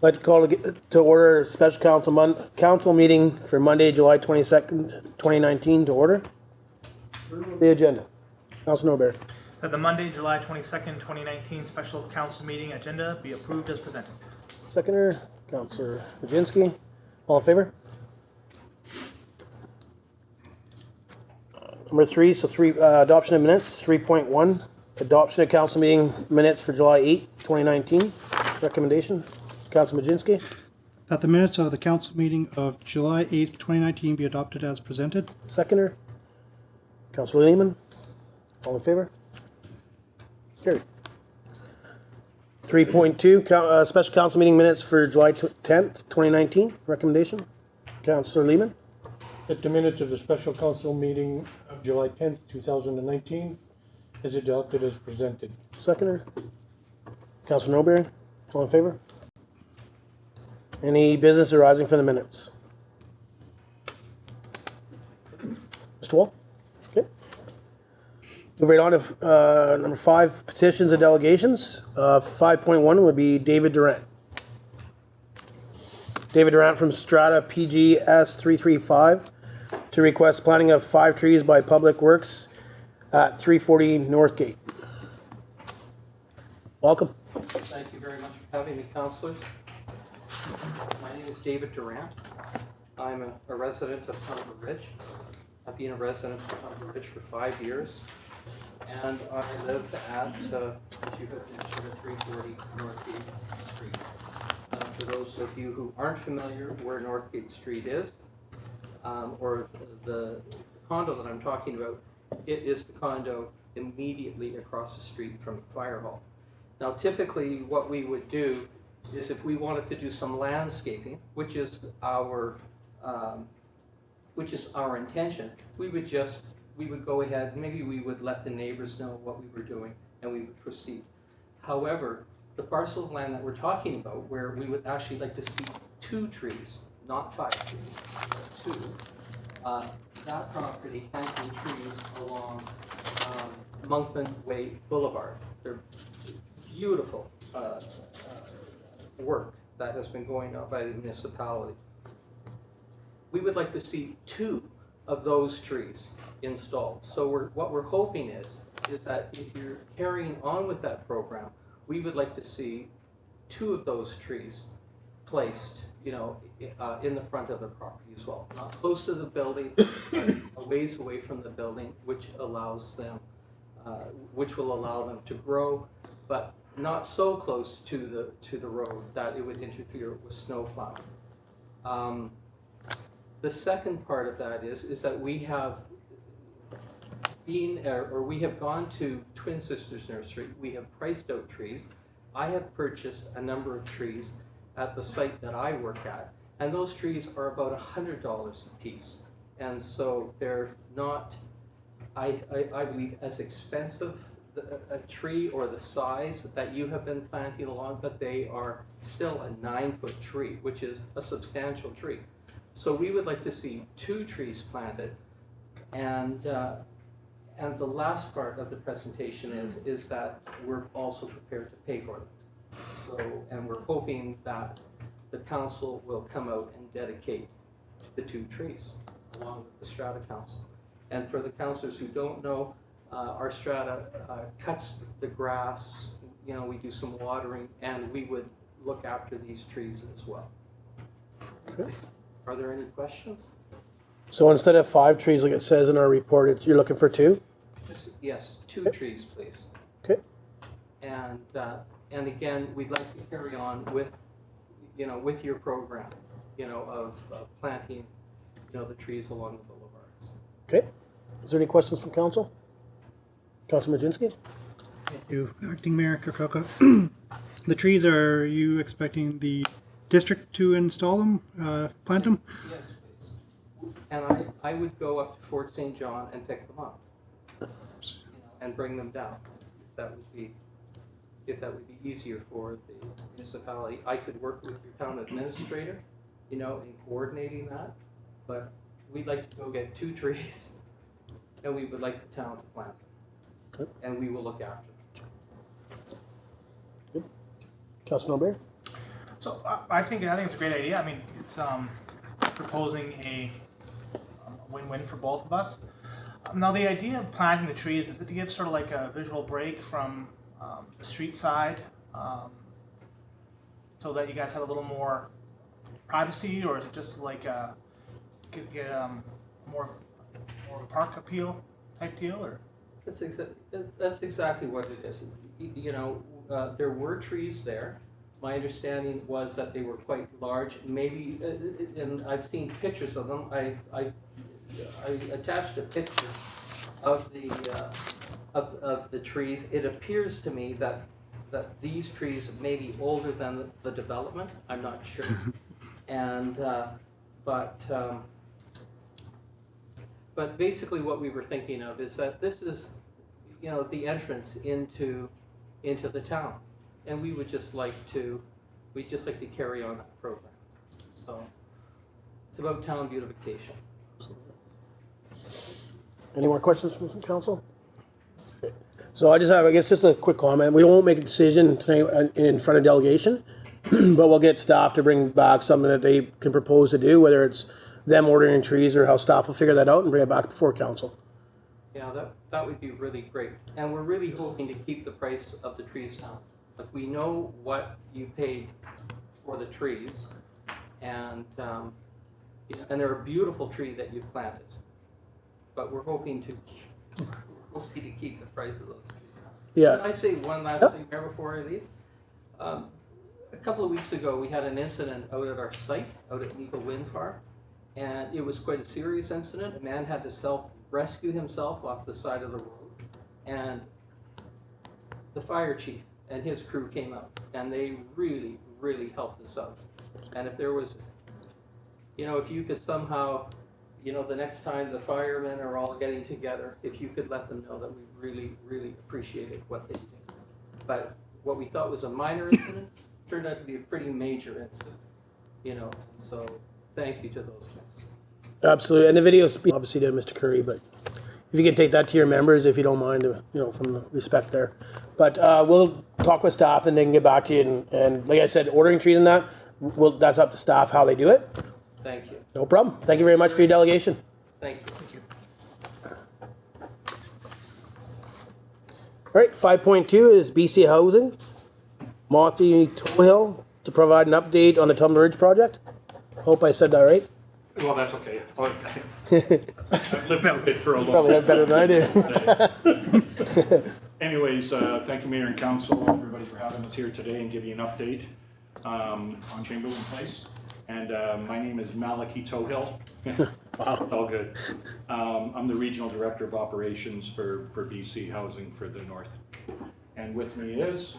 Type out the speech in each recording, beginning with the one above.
I'd like to call to order a special council meeting for Monday, July 22nd, 2019 to order. The agenda. Councilor Norbert. That the Monday, July 22nd, 2019 special council meeting agenda be approved as presented. Seconder, Councilor Majinski. All in favor? Number 3, adoption of minutes. 3.1, adoption of council meeting minutes for July 8th, 2019. Recommendation. Councilor Majinski. That the minutes of the council meeting of July 8th, 2019 be adopted as presented. Seconder, Councilor Lehman. All in favor? Carried. 3.2, special council meeting minutes for July 10th, 2019. Recommendation. Councilor Lehman. That the minutes of the special council meeting of July 10th, 2019 is adopted as presented. Seconder. Councilor Noberry. All in favor? Any business arising from the minutes? Mr. Wall? Okay. Move right on to number 5, petitions and delegations. 5.1 would be David Durrant. David Durrant from Strata PGS 335 to request planting of 5 trees by Public Works at 340 Northgate. Welcome. Thank you very much for having me, councillors. My name is David Durrant. I'm a resident of Tumbler Ridge. I've been a resident of Tumbler Ridge for 5 years, and I live at, as you have mentioned, 340 Northgate Street. For those of you who aren't familiar where Northgate Street is, or the condo that I'm talking about, it is the condo immediately across the street from the fire hall. Now, typically what we would do is if we wanted to do some landscaping, which is our intention, we would go ahead, maybe we would let the neighbors know what we were doing and we would proceed. However, the parcel of land that we're talking about, where we would actually like to see 2 trees, not 5 trees, but 2, that property planting trees along Monkman Way Boulevard. They're beautiful work that has been going on by the municipality. We would like to see 2 of those trees installed. So what we're hoping is that if you're carrying on with that program, we would like to see 2 of those trees placed, in the front of the property as well. Not close to the building, but a ways away from the building, which allows them, which will allow them to grow, but not so close to the road that it would interfere with snow plowing. The second part of that is that we have we have gone to Twin Sisters Nursery. We have priced out trees. I have purchased a number of trees at the site that I work at, and those trees are about $100 a piece. And so they're not, I believe, as expensive a tree or the size that you have been planting along, but they are still a 9-foot tree, which is a substantial tree. So we would like to see 2 trees planted, and the last part of the presentation is that we're also prepared to pay for them. So, and we're hoping that the council will come out and dedicate the 2 trees along with the Strata Council. And for the councillors who don't know, our Strata cuts the grass, we do some watering, and we would look after these trees as well. Okay. Are there any questions? So instead of 5 trees, like it says in our report, you're looking for 2? Yes, 2 trees, please. Okay. And again, we'd like to carry on with, with your program, of planting, the trees along the boulevards. Okay. Is there any questions from council? Councilor Majinski? Thank you, Acting Mayor Kirkhoka. The trees, are you expecting the district to install them, plant them? Yes, please. And I would go up to Fort St. John and pick them up, and bring them down. If that would be easier for the municipality. I could work with your town administrator, in coordinating that, but we'd like to go get 2 trees, and we would like the town to plant them, and we will look after them. Good. Councilor Norbert? So I think it's a great idea. I mean, it's proposing a win-win for both of us. Now, the idea of planting the trees is it to give sort of like a visual break from the street side, so that you guys have a little more privacy, or is it just like get more of a park appeal type deal, or? That's exactly what it is. You know, there were trees there. My understanding was that they were quite large. Maybe, and I've seen pictures of them. I attached a picture of the trees. It appears to me that these trees may be older than the development. I'm not sure, and but basically what we were thinking of is that this is, you know, the entrance into the town, and we would just like to carry on that program. So it's about town beautification. Any more questions from council? Okay. So I just have, I guess, just a quick comment. We won't make a decision tonight in front of delegation, but we'll get staff to bring back something that they can propose to do, whether it's them ordering trees or how staff will figure that out and bring it back before council. Yeah, that would be really great. And we're really hoping to keep the price of the trees down. Like, we know what you paid for the trees, and you know, and they're a beautiful tree that you've planted. But we're hoping to keep the price of those trees down. Yeah. Can I say one last thing there before I leave? A couple of weeks ago, we had an incident out at our site, out at Eagle Wind Farm, and it was quite a serious incident. A man had to rescue himself off the side of the road, and the fire chief and his crew came out, and they really, really helped us out. And if there was, you know, if you could somehow, you know, the next time the firemen are all getting together, if you could let them know that we really, really appreciated what they did. But what we thought was a minor incident turned out to be a pretty major incident, you know, so thank you to those guys. Absolutely. And the video speaks obviously to Mr. Curry, but if you can take that to your members, if you don't mind, you know, from the respect there. But we'll talk with staff and they can get back to you. And like I said, ordering trees and that, that's up to staff how they do it. Thank you. No problem. Thank you very much for your delegation. Thank you. All right, 5.2 is BC Housing. Malthy Tohill to provide an update on the Tumbler Ridge project. Hope I said that right. Well, that's okay. I've lived with it for a long Probably have better than I do. Anyways, thank you, Mayor and Council, everybody for having us here today and give you an update on Chamberlain Place. And my name is Malthy Tohill. Wow. It's all good. I'm the Regional Director of Operations for BC Housing for the North. And with me is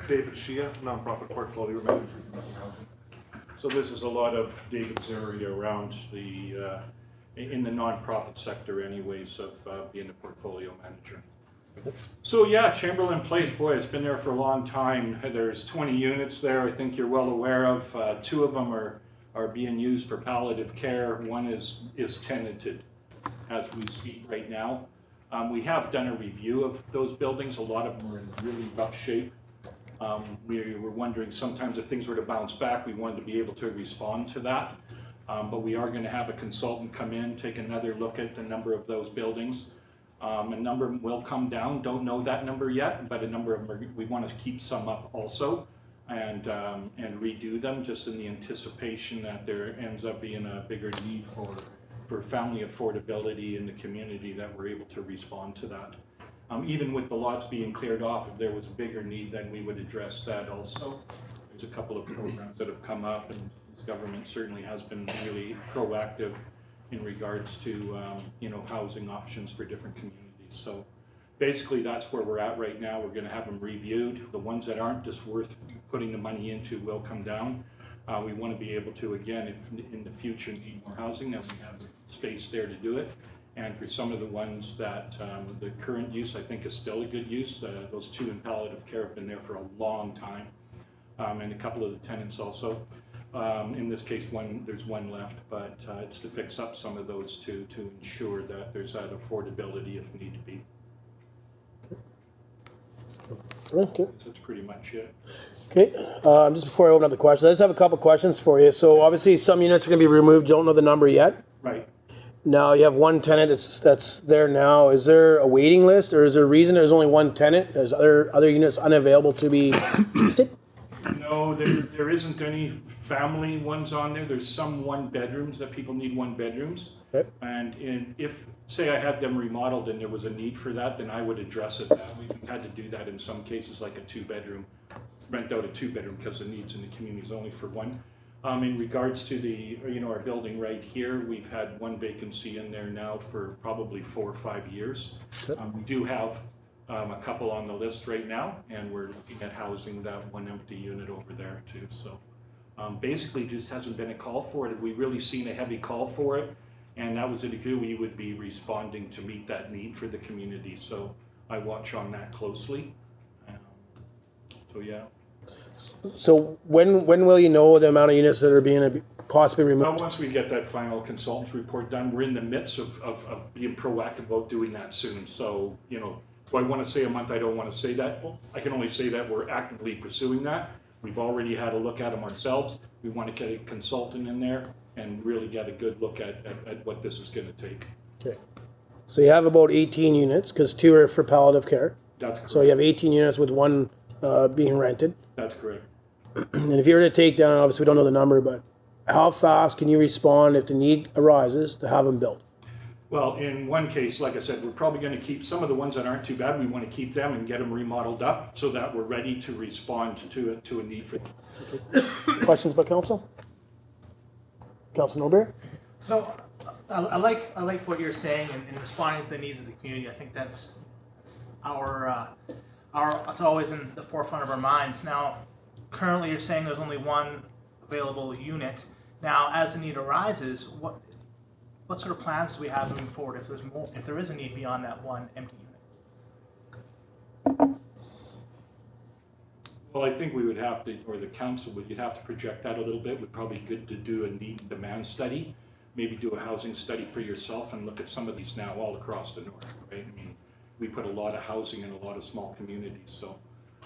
David Shea, nonprofit portfolio manager for BC Housing. So this is a lot of David's area around the, in the nonprofit sector anyways, of being a portfolio manager. So yeah, Chamberlain Place, boy, it's been there for a long time. There's 20 units there, I think you're well aware of. 2 of them are being used for palliative care. One is tenanted as we speak right now. We have done a review of those buildings. A lot of them are in really rough shape. We were wondering sometimes if things were to bounce back, we wanted to be able to respond to that. But we are going to have a consultant come in, take another look at a number of those buildings. A number of them will come down, don't know that number yet, but a number of them we want to keep some up also and redo them just in the anticipation that there ends up being a bigger need for family affordability in the community, that we're able to respond to that. Even with the lots being cleared off, if there was a bigger need, then we would address that also. There's a couple of programs that have come up, and this government certainly has been really proactive in regards to you know, housing options for different communities. So basically that's where we're at right now. We're going to have them reviewed. The ones that aren't just worth putting the money into will come down. We want to be able to, again, if in the future need more housing, that we have space there to do it. And for some of the ones that the current use, I think, is still a good use. Those 2 in palliative care have been there for a long time, and a couple of the tenants also. In this case, there's one left, but it's to fix up some of those to ensure that there's that affordability if need to be. Okay. That's pretty much it. Okay, just before I open up the questions, I just have a couple questions for you. So obviously some units are gonna be removed, you don't know the number yet. Right. Now you have one tenant that's there now. Is there a waiting list, or is there a reason there's only one tenant? Is other units unavailable to be rented? No, there isn't any family ones on there. There's some one bedrooms that people need one bedrooms. Okay. And if, say I had them remodeled and there was a need for that, then I would address it that way. We've had to do that in some cases, like a 2-bedroom, rent out a 2-bedroom because the needs in the community is only for one. In regards to the, our building right here, we've had one vacancy in there now for probably 4 or 5 years. We do have a couple on the list right now, and we're looking at housing that one empty unit over there too. So basically just hasn't been a call for it. We really seen a heavy call for it, and that was a degree we would be responding to meet that need for the community. So I watch on that closely. So yeah. So when will you know the amount of units that are being possibly Well, removed? once we get that final consultant's report done, we're in the midst of being proactive about doing that soon. So, do I want to say a month? I don't want to say that. Well, I can only say that we're actively pursuing that. We've already had a look at them ourselves. We want to get a consultant in there and really get a good look at what this is going to take. Okay. So you have about 18 units, because 2 are for palliative care. That's correct. So you have 18 units with 1 being rented. That's correct. And if you were to take down, obviously we don't know the number, but how fast can you respond if the need arises to have them built? Well, in one case, like I said, we're probably going to keep some of the ones that aren't too bad. We want to keep them and get them remodeled up so that we're ready to respond to a need for them. Questions by council? Council Noberry? So I like what you're saying in responding to the needs of the community. I think that's our it's always in the forefront of our minds. Now, currently you're saying there's only one available unit. Now, as the need arises, what sort of plans do we have moving forward if there is a need beyond that one empty unit? Well, I think we would have to, or the council would, you'd have to project that a little bit. Would probably good to do a need and demand study, maybe do a housing study for yourself and look at some of these now all across the north, right? I mean, we put a lot of housing in a lot of small communities, so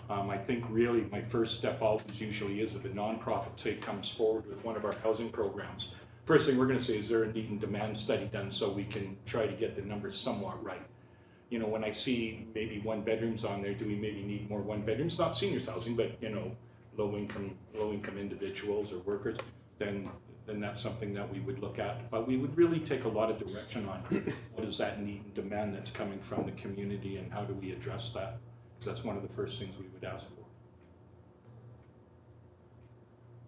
I think really my first step always usually is if a nonprofit, say, comes forward with one of our housing programs. First thing we're going to say is there a need and demand study done so we can try to get the numbers somewhat right. When I see maybe 1 bedrooms on there, do we maybe need more 1 bedrooms? Not seniors housing, but low income individuals or workers, then that's something that we would look at. But we would really take a lot of direction on what is that need and demand that's coming from the community and how do we address that? Because that's one of the first things we would ask for.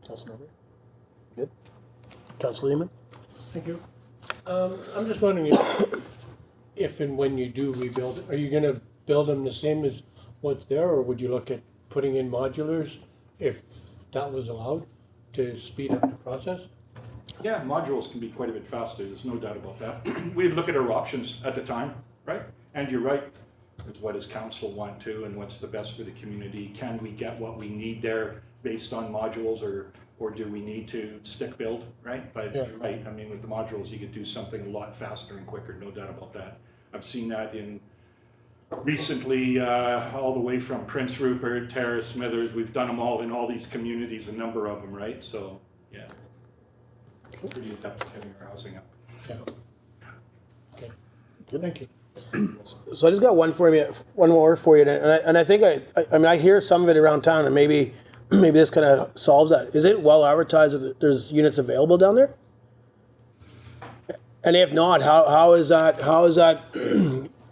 Council Noberry? Good. Council Lehman? Thank you. I'm just wondering if and when you do rebuild, are you gonna build them the same as what's there, or would you look at putting in modulars if that was allowed to speed up the process? Yeah, modules can be quite a bit faster, there's no doubt about that. We'd look at our options at the time, right? And you're right, it's what does council want to and what's the best for the community? Can we get what we need there based on modules, or do we need to stick build, right? But Yeah. You're right, I mean, with the modules, you could do something a lot faster and quicker, no doubt about that. I've seen that in recently, all the way from Prince Rupert, Terrace, Smithers, we've done them all in all these communities, a number of them, right? So, yeah. Pretty adept at getting our housing up. Yeah. Okay. Good. Thank you. So I just got one more for you, and I think I hear some of it around town, and maybe this kind of solves that. Is it well advertised that there's units available down there? And if not, how is that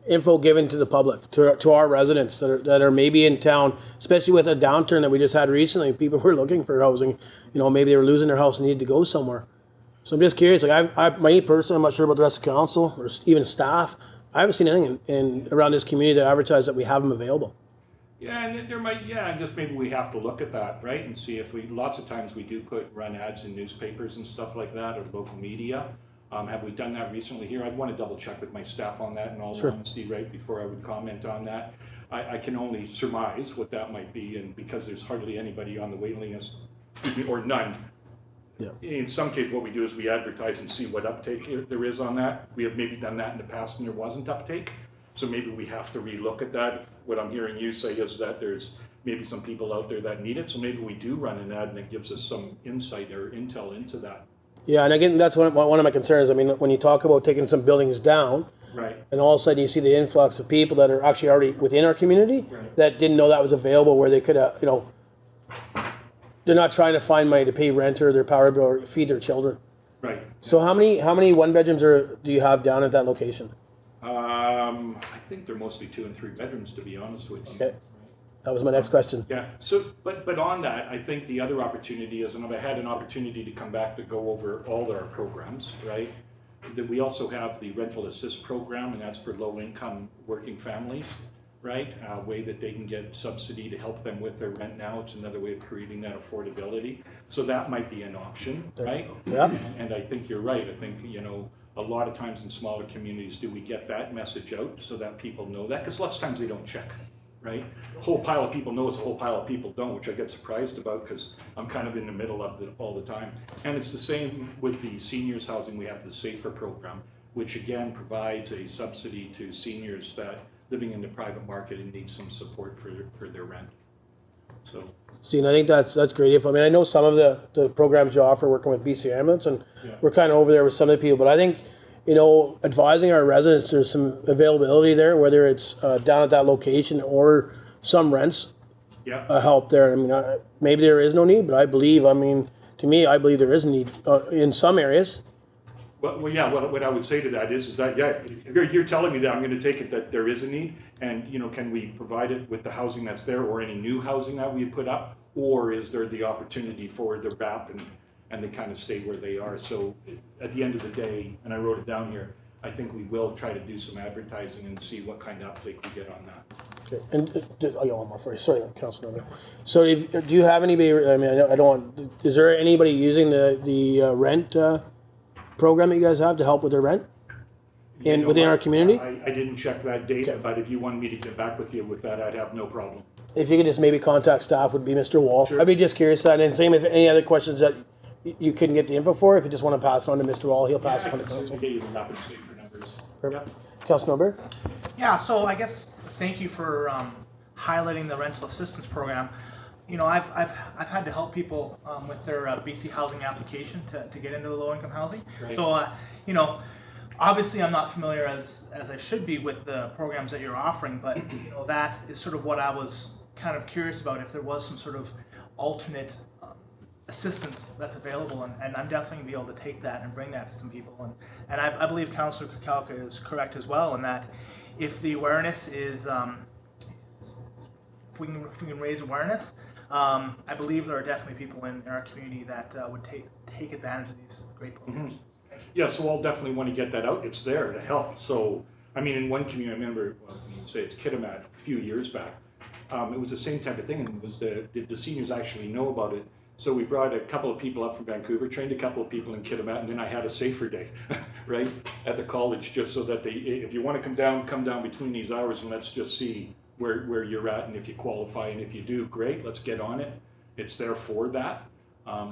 info given to the public, to our residents that are maybe in town, especially with a downturn that we just had recently? People were looking for housing, maybe they were losing their house and needed to go somewhere. So I'm just curious. Like me personally, I'm not sure about the rest of council or even staff. I haven't seen anything around this community that advertise that we have them available. Yeah, and there might, I guess maybe we have to look at that, right? And see if lots of times we do run ads in newspapers and stuff like that, or local media. Have we done that recently here? I'd want to double check with my staff on that in all honesty, right, before I would comment on that. I can only surmise what that might be, and because there's hardly anybody on the waiting list, or none. Yeah. In some cases, what we do is we advertise and see what uptake there is on that. We have maybe done that in the past and there wasn't uptake. So maybe we have to relook at that. What I'm hearing you say is that there's maybe some people out there that need it, so maybe we do run an ad and it gives us some insight or intel into that. Yeah, and again, that's one of my concerns. I mean, when you talk about taking some buildings down, Right. and all of a sudden you see the influx of people that are actually already within our community that didn't know that was available, where they could, they're not trying to find money to pay rent or their power bill or feed their children. Right. So how many one bedrooms do you have down at that location? I think they're mostly 2 and 3 bedrooms, to be honest with you. Okay. That was my next question. Yeah, so, but on that, I think the other opportunity is, and I've had an opportunity to come back to go over all our programs, right? That we also have the rental assist program, and that's for low-income working families, right? A way that they can get subsidy to help them with their rent now. It's another way of creating that affordability. So that might be an option, right? Yeah. And I think you're right. I think, a lot of times in smaller communities, do we get that message out so that people know that? Because lots of times they don't check. Right? A whole pile of people knows, a whole pile of people don't, which I get surprised about because I'm kind of in the middle of it all the time. And it's the same with the seniors housing. We have the SAFER program, which again provides a subsidy to seniors that living in the private market and need some support for their rent. So. See, and I think that's great. I know some of the programs you offer working with BC Ambulance, and we're kind of over there with some of the people, but I think, advising our residents there's some availability there, whether it's down at that location or some rents help there. I mean, maybe there is no need, but I believe there is a need in some areas. Well, yeah, what I would say to that is that, if you're telling me that, I'm going to take it that there is a need, and, can we provide it with the housing that's there or any new housing that we put up, or is there the opportunity for the RAP and they kind of stay where they are? So at the end of the day, and I wrote it down here, I think we will try to do some advertising and see what kind of uptake we get on that. Okay, and I got one more for you. Sorry, Councilor. So do you have anybody? I mean, I don't want. Is there anybody using the rent program that you guys have to help with their rent within our community? I didn't check that data, but if you wanted me to get back with you with that, I'd have no problem. If you could just maybe contact staff, would be Mr. Wall. Sure. I'd be just curious that, and same if any other questions that you couldn't get the info for, if you just want to pass it on to Mr. Wall, he'll pass it on to council. Get you the RAP and SAFER numbers. Perfect. Councilor Milberg? Yeah, so I guess thank you for highlighting the rental assistance program. I've had to help people with their BC housing application to get into the low income housing. Right. So obviously I'm not familiar as I should be with the programs that you're offering, but that is sort of what I was kind of curious about, if there was some sort of alternate assistance that's available, and I'm definitely going to be able to take that and bring that to some people. And I believe Councillor Kukalka is correct as well in that if the awareness is, if we can raise awareness, I believe there are definitely people in our community that would take advantage of these great programs. Mm-hmm. Yeah, so I'll definitely want to get that out. It's there to help. So, I mean, in one community, I remember, say it's Kitimat a few years back, it was the same type of thing, and it was the seniors actually know about it. So we brought a couple of people up from Vancouver, trained a couple of people in Kitimat, and then I had a SAFER day, right, at the college, just so that if you want to come down between these hours, and let's just see where you're at, and if you qualify, and if you do, great, let's get on it. It's there for that.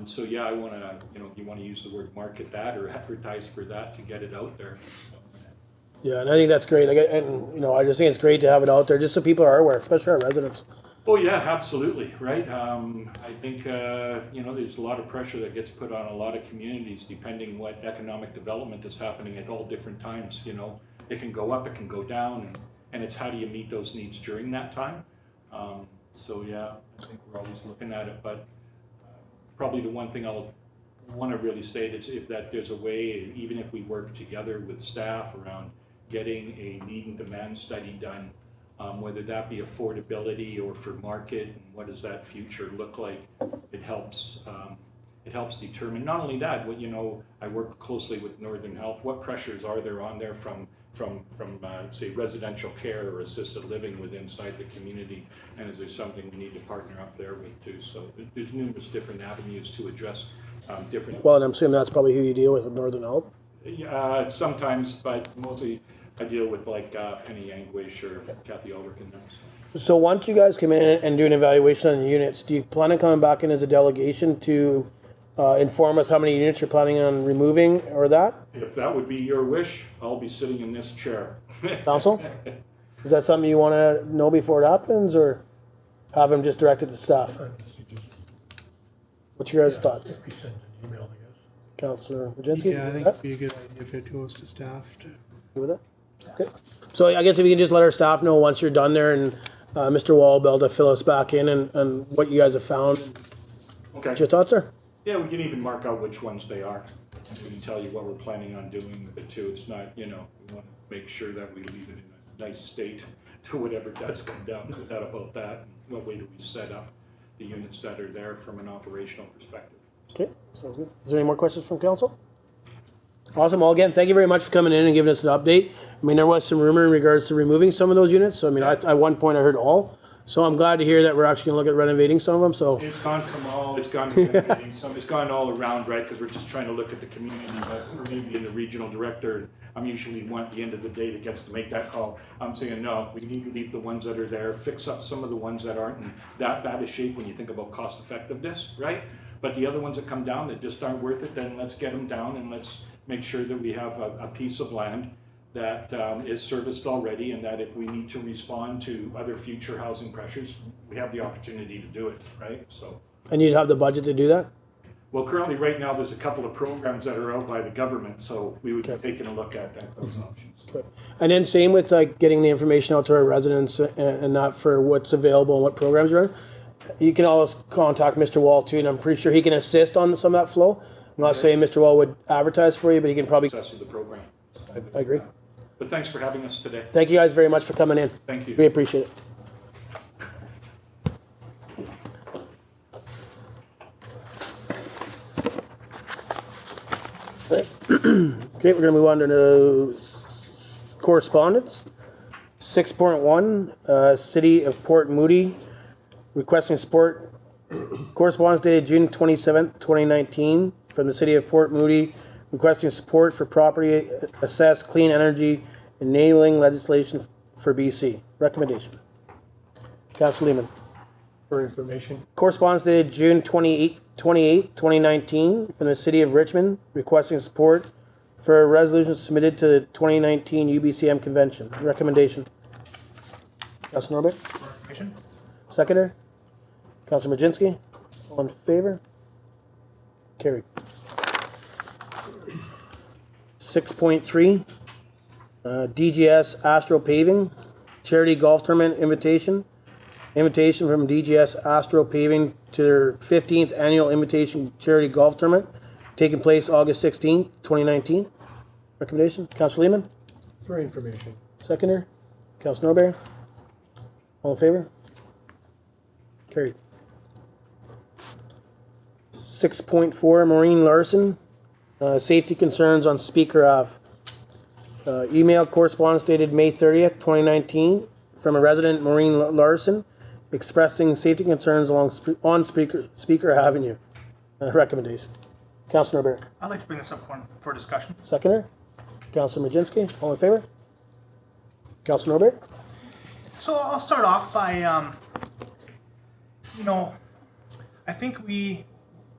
So yeah, I want to, you want to use the word market that or advertise for that to get it out there. So. Yeah, and I think that's great. I just think it's great to have it out there, just so people are aware, especially our residents. Oh yeah, absolutely, right. I think there's a lot of pressure that gets put on a lot of communities, depending what economic development is happening at all different times. It can go up, it can go down, and it's how do you meet those needs during that time. So yeah, I think we're always looking at it, but probably the one thing I'll want to really state is if that there's a way, even if we work together with staff around getting a need and demand study done, whether that be affordability or for market, and what does that future look like, it helps determine. Not only that, I work closely with Northern Health. What pressures are there on there from say residential care or assisted living within inside the community, and is there something we need to partner up there with too? So there's numerous different avenues to address different. Well, and I'm assuming that's probably who you deal with Northern Health. Sometimes, but mostly I deal with like Penny Anguish or Kathy Ulrich and them. So once you guys come in and do an evaluation on the units, do you plan on coming back in as a delegation to inform us how many units you're planning on removing or that? If that would be your wish, I'll be sitting in this chair. Council? Is that something you want to know before it happens, or have him just direct it to staff? What's your guys' thoughts? If he sends an email, I guess. Councillor Majinski? Yeah, I think it'd be a good idea if it goes to staff. You with that? Okay. So I guess if you can just let our staff know once you're done there, and Mr. Wall will be able to fill us back in and what you guys have found. Okay. What your thoughts are? Yeah, we can even mark out which ones they are. And we can tell you what we're planning on doing with it too. It's not, we want to make sure that we leave it in a nice state to whatever does come down to that about that. And what way do we set up the units that are there from an operational perspective? Okay, sounds good. Is there any more questions from council? Awesome. Well, again, thank you very much for coming in and giving us an update. I mean, there was some rumor in regards to removing some of those units. So, I mean, at one point I heard all. So I'm glad to hear that we're actually going to look at renovating some of them. So It's gone from all, it's gone from renovating some, it's gone all around, right? Because we're just trying to look at the community. But for me, being the regional director, I'm usually one at the end of the day that gets to make that call. I'm saying, no, we need to leave the ones that are there, fix up some of the ones that aren't in that bad a shape when you think about cost effectiveness, right? But the other ones that come down that just aren't worth it, then let's get them down and let's make sure that we have a piece of land that is serviced already, and that if we need to respond to other future housing pressures, we have the opportunity to do it, right? So. and you'd have the budget to do that? Well, currently, right now, there's a couple of programs that are out by the government, so we would be Okay. taking a look at those options. Okay. And then same with like getting the information out to our residents and that for what's available and what programs are in. You can always contact Mr. Wall too, and I'm pretty sure he can assist on some of that flow. I'm not saying Mr. Wall would advertise for you, but he can probably. Success of the program. I agree. But thanks for having us today. Thank you guys very much for coming in. Thank you. We appreciate it. Okay, we're going to move on to correspondence. 6.1, City of Port Moody requesting support. Correspondence dated June 27th, 2019 from the City of Port Moody requesting support for property assessed clean energy enabling legislation for BC. Recommendation. Councillor Lehman. For information. Correspondence dated June 28, 2019 from the City of Richmond requesting support for a resolution submitted to the 2019 UBCM convention. Recommendation. Councillor Norbert. For information. Seconder. Councillor Majinski. All in favor? Carried. 6.3 DGS Astro Paving Charity Golf Tournament Invitation. Invitation from DGS Astro Paving to their 15th Annual Invitation Charity Golf Tournament taking place August 16th, 2019. Recommendation. Councillor Lehman. For information. Seconder. Councillor Norberry. All in favor? Carried. 6.4 Maureen Larson. Safety concerns on Spieker Ave. Email correspondence dated May 30th, 2019 from a resident, Maureen Larson, expressing safety concerns on Spieker Avenue. Recommendation. Councillor Norbert. I'd like to bring this up for discussion. Seconder. Councillor Majinski. All in favor? Councillor Norbert. So I'll start off by, I think we,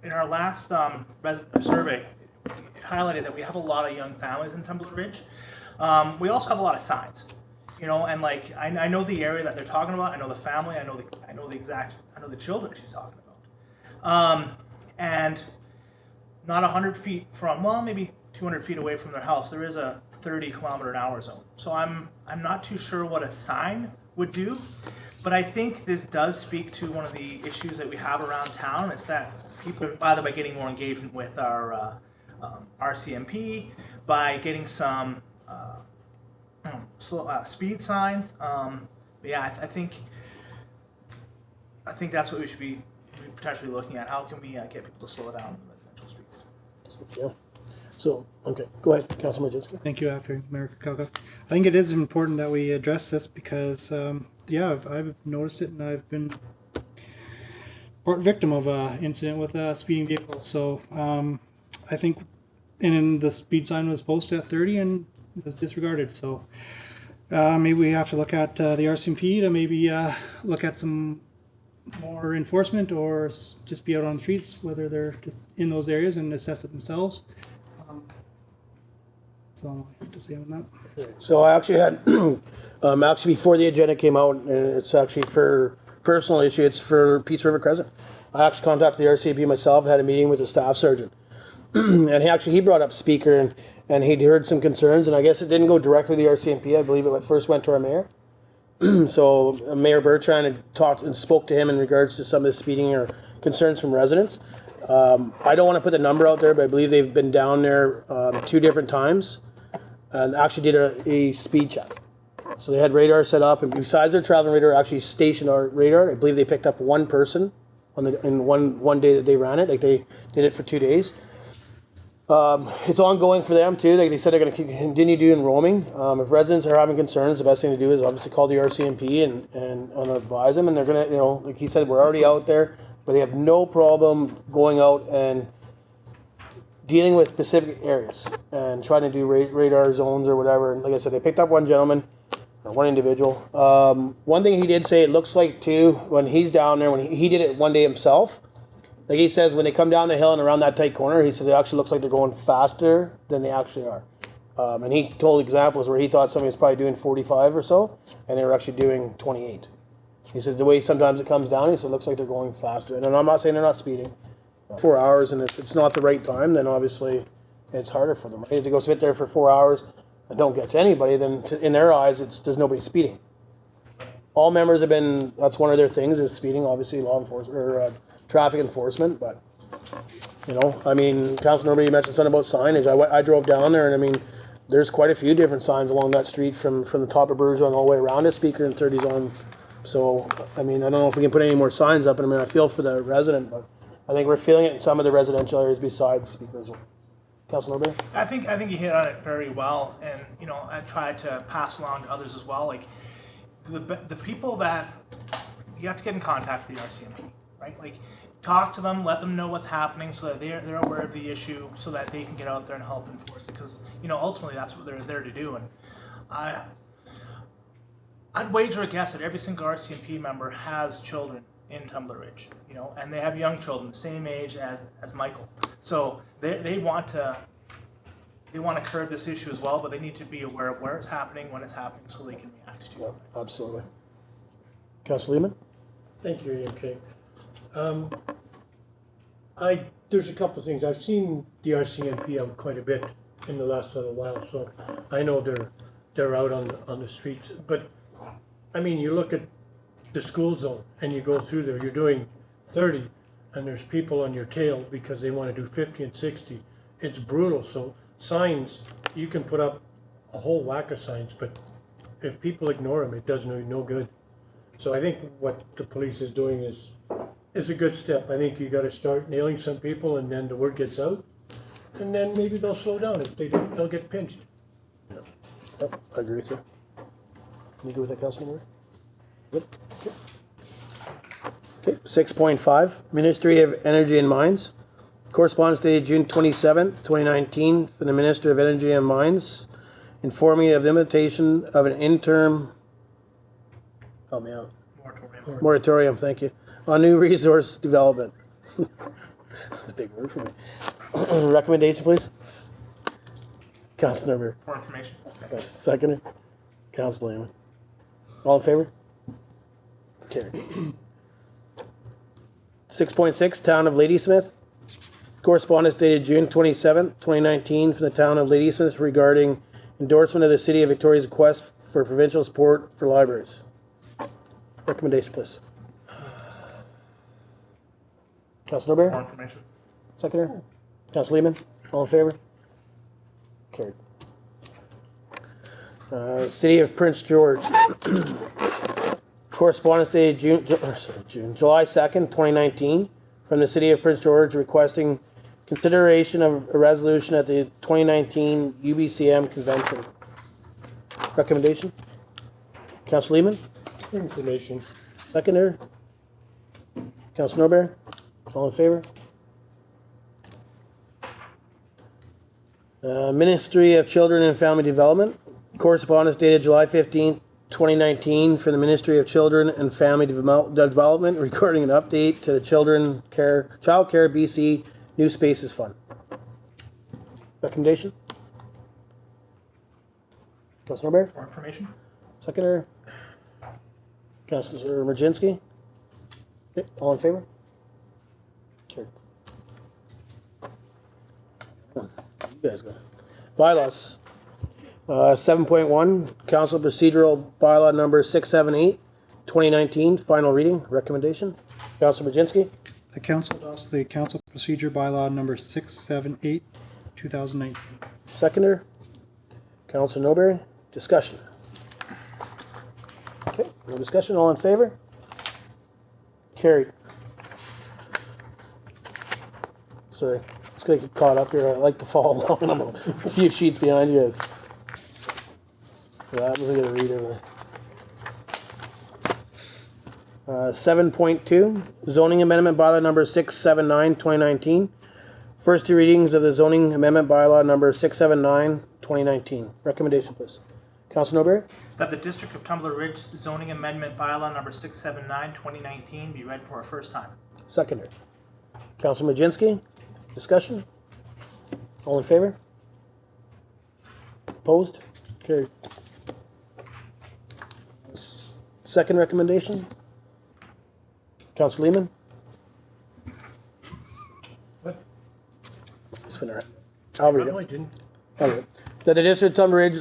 in our last survey, it highlighted that we have a lot of young families in Tumbler Ridge. We also have a lot of signs, and like I know the area that they're talking about. I know the family. I know the children she's talking about, and not 100 feet from, well, maybe 200 feet away from their house, there is a 30-kilometer-an-hour zone. So I'm not too sure what a sign would do, but I think this does speak to one of the issues that we have around town. It's that people, either by getting more engagement with our RCMP, by getting some speed signs. Yeah, I think that's what we should be potentially looking at. How can we get people to slow down on residential streets? Yeah. So, okay, go ahead, Councillor Majinski. Thank you, Acting Mayor Kokoka. I think it is important that we address this because, I've noticed it and I've been part victim of an incident with a speeding vehicle. So I think, and the speed sign was posted at 30 and was disregarded. So maybe we have to look at the RCMP to maybe look at some more enforcement or just be out on the streets, whether they're just in those areas and assess it themselves. That's all I have to say on that. So I actually had, actually before the agenda came out, and it's actually for personal issue, it's for Peace River Crescent. I actually contacted the RCMP myself, had a meeting with the staff sergeant. And he brought up Spieker, and he'd heard some concerns, and I guess it didn't go directly to the RCMP. I believe it first went to our mayor. So Mayor Bertrand had talked and spoke to him in regards to some of the speeding or concerns from residents. I don't want to put the number out there, but I believe they've been down there 2 different times and actually did a speed check. So they had radar set up, and besides their traveling radar, actually stationed our radar. I believe they picked up 1 person in one day that they ran it. Like they did it for 2 days. It's ongoing for them too. They said they're going to continue doing roaming. If residents are having concerns, the best thing to do is obviously call the RCMP and advise them. And they're going to, like he said, we're already out there, but they have no problem going out and dealing with specific areas and trying to do radar zones or whatever. And like I said, they picked up 1 gentleman, or 1 individual. One thing he did say, it looks like too, when he's down there, when he did it one day himself. Like he says, when they come down the hill and around that tight corner, he said it actually looks like they're going faster than they actually are. And he told examples where he thought somebody was probably doing 45 or so, and they were actually doing 28. He said the way sometimes it comes down, he said it looks like they're going faster. And I'm not saying they're not speeding. 4 hours, and if it's not the right time, then obviously it's harder for them. Right? If they go sit there for 4 hours and don't get to anybody, then in their eyes, there's nobody speeding. All members have been, that's one of their things, is speeding, obviously law enforcement, or traffic enforcement, but I mean, Councilor Norby, you mentioned something about signage. I drove down there, and I mean, there's quite a few different signs along that street from the top of Burgeon all the way around to Spieker and 30 Zone. So, I mean, I don't know if we can put any more signs up, and I mean, I feel for the resident, but I think we're feeling it in some of the residential areas besides Spieker as well. Councilor Norby? I think you hit on it very well, and I tried to pass along to others as well. Like the people that you have to get in contact with the RCMP, right? Like talk to them, let them know what's happening, so that they're aware of the issue, so that they can get out there and help enforce it. Because ultimately that's what they're there to do. And I'd wager a guess that every single RCMP member has children in Tumbler Ridge, and they have young children the same age as Michael. So they want to curb this issue as well, but they need to be aware of where it's happening, when it's happening, so they can react to it. Yeah, absolutely. Councilor Lehman? Thank you, EMK. There's a couple of things. I've seen the RCMP out quite a bit in the last little while, so I know they're out on the streets. But I mean, you look at the school zone and you go through there, you're doing 30, and there's people on your tail because they want to do 50 and 60. It's brutal. So signs, you can put up a whole whack of signs, but if people ignore them, it does no good. So I think what the police is doing is a good step. I think you got to start nailing some people, and then the word gets out, and then maybe they'll slow down. If they don't, they'll get pinched. Yep, I agree with you. You agree with that, Councilor Moore? Good. Okay, 6.5, Ministry of Energy and Mines. Correspondence dated June 27th, 2019, from the Minister of Energy and Mines, informing of the invitation of an interim, help me out, moratorium, thank you, on new resource development. That's a big word for me. Recommendation, please. Councilor Member. For information. Seconder. Councilor Lehman. All in favor? Carried. 6.6, Town of Ladysmith. Correspondence dated June 27th, 2019, from the Town of Ladysmith regarding endorsement of the City of Victoria's request for provincial support for libraries. Recommendation, please. Councilor For Bear? information. Seconder? Councilor Lehman? All in favor? Carried. City of Prince George. Correspondence dated July 2nd, 2019, from the City of Prince George requesting consideration of a resolution at the 2019 UBCM convention. Recommendation? Councilor Lehman? For information. Seconder? Councilor Norbear? All in favor? Ministry of Children and Family Development. Correspondence dated July 15th, 2019 from the Ministry of Children and Family Development regarding an update to the Childcare BC New Spaces Fund. Recommendation? Councilor Norberg? For information. Seconder? Councilor Merginski? Okay, all in favor? Carried. You guys go. Bylaws. 7.1, Council Procedural Bylaw number 678, 2019, final reading, recommendation. Councilor Merginski? The council adopts the council procedure bylaw number 678, 2019. Seconder? Councilor Norberg? Discussion. Okay, no discussion, all in favor? Carried. Sorry, just gonna get caught up here. I like to follow along and I'm a few sheets behind you guys. So that was a good read over there. 7.2, zoning amendment bylaw number 679, 2019. First two readings of the zoning amendment bylaw number 679, 2019. Recommendation, please. Councilor Norberg? That the District of Tumbler Ridge zoning amendment bylaw number 679, 2019 be read for a first time. Seconder. Councilor Merginski? Discussion? All in favor? Opposed? Carried. Second recommendation? Councilor Lehman? What? Spin it. I'll read No, it. I didn't. I'll read it. That the District of Tumbler Ridge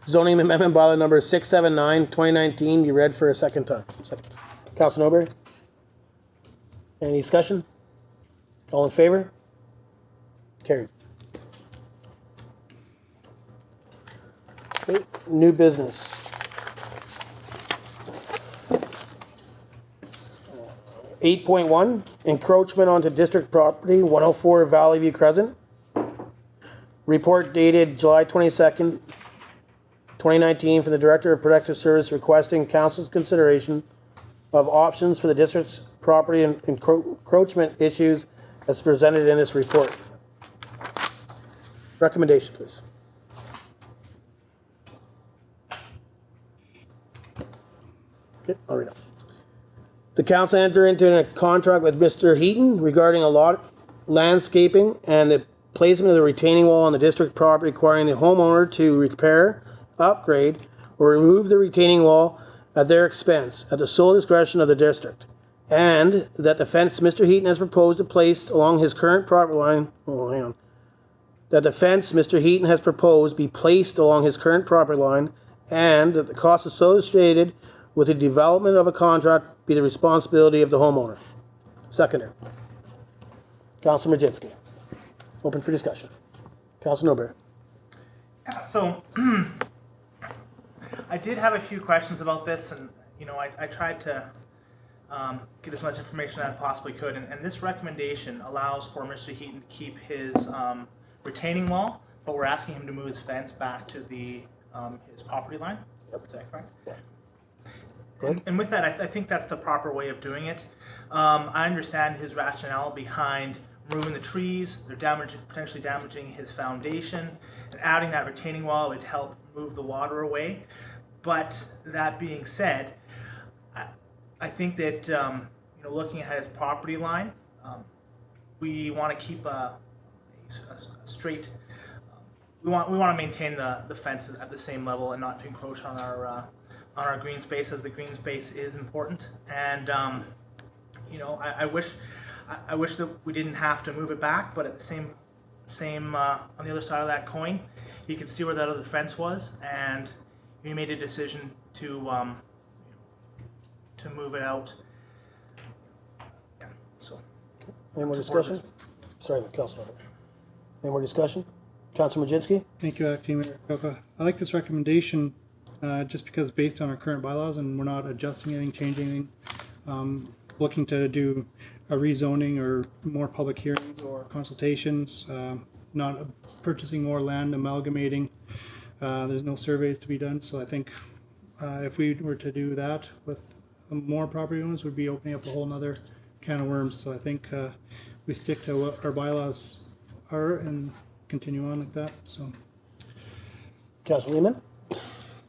zoning amendment bylaw number 679, 2019 be read for a second time. Second. Councilor Norberg? Any discussion? All in favor? Carried. Okay, new business. 8.1, encroachment onto district property, 104 Valleyview Crescent. Report dated July 22nd, 2019 from the Director of Protective Service requesting council's consideration of options for the district's property and encroachment issues as presented in this report. Recommendation, please. Okay, I'll read it. The council entered into a contract with Mr. Heaton regarding a lot landscaping and the placement of the retaining wall on the district property, requiring the homeowner to repair, upgrade, or remove the retaining wall at their expense at the sole discretion of the district. And that the fence Mr. Heaton has proposed to place along his current property line, that the fence Mr. Heaton has proposed be placed along his current property line, and that the costs associated with the development of a contract be the responsibility of the homeowner. Seconder. Councilor Merginski. Open for discussion. Councilor Norberg. Yeah, so I did have a few questions about this, and I tried to get as much information as I possibly could, and this recommendation allows for Mr. Heaton to keep his retaining wall, but we're asking him to move his fence back to the his property line. Is that correct? Yeah. And with that, I think that's the proper way of doing it. I understand his rationale behind removing the trees. They're potentially damaging his foundation. And adding that retaining wall would help move the water away. But that being said, I think that looking at his property line, we want to keep a straight. We want to maintain the fence at the same level and not to encroach on our green space, as the green space is important. And I wish that we didn't have to move it back, but at the same on the other side of that coin, you could see where that other fence was, and we made a decision to move it out. Yeah, so. Any more discussion? Sorry, Councilor. Any more discussion? Councilor Merginski? Thank you, Acting Mayor Coca. I like this recommendation just because based on our current bylaws, and we're not adjusting anything, changing anything, looking to do a rezoning or more public hearings or consultations, not purchasing more land, amalgamating. There's no surveys to be done, so I think if we were to do that with more property owners, we'd be opening up a whole nother can of worms. So I think we stick to what our bylaws are and continue on like that. So, Councilor Lehman?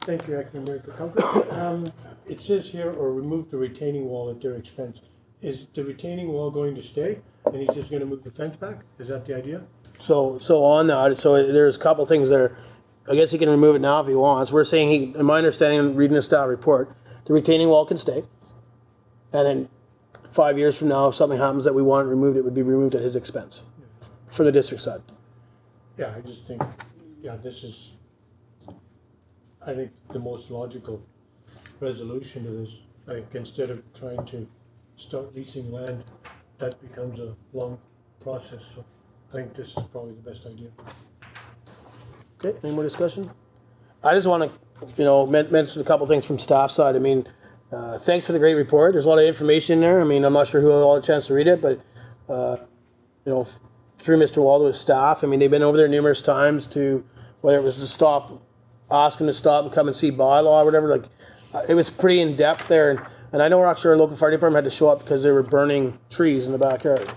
Thank you, Acting Mayor Coca. It says here, or remove the retaining wall at their expense. Is the retaining wall going to stay, and he's just going to move the fence back? Is that the idea? So on that, so there's a couple things there. I guess he can remove it now if he wants. We're saying he, in my understanding, reading the staff report, the retaining wall can stay. And then 5 years from now, if something happens that we want it removed, it would be removed at his expense for the district side. Yeah, I just think, yeah, this is, I think, the most logical resolution to this. I think instead of trying to start leasing land, that becomes a long process. So I think this is probably the best idea. Okay, any more discussion? I just want to, mention a couple things from staff side. I mean, thanks for the great report. There's a lot of information there. I mean, I'm not sure who had a chance to read it, but, through Mr. Waldo's staff, I mean, they've been over there numerous times to, whether it was to stop, ask them to stop and come and see bylaw or whatever, like, it was pretty in-depth there. And I know actually our local fire department had to show up because they were burning trees in the backyard.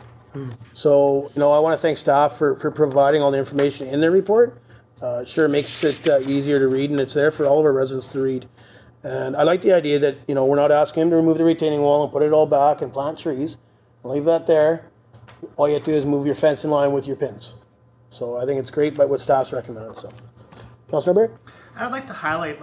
So, I want to thank staff for providing all the information in their report. It sure makes it easier to read, and it's there for all of our residents to read. And I like the idea that, we're not asking him to remove the retaining wall and put it all back and plant trees. Leave that there. All you have to do is move your fence in line with your pins. So I think it's great by what staff's recommended. So, Councilor Barry? I'd like to highlight,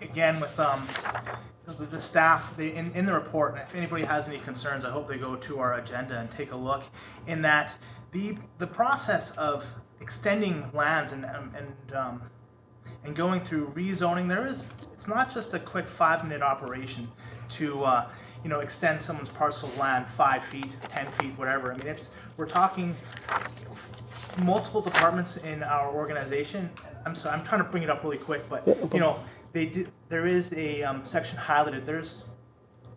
again, with the staff in the report, and if anybody has any concerns, I hope they go to our agenda and take a look. In that the process of extending lands and going through rezoning, it's not just a quick 5-minute operation to extend someone's parcel of land 5 feet, 10 feet, whatever. I mean, we're talking multiple departments in our organization. I'm sorry, I'm trying to bring it up really quick, but there is a section highlighted. There's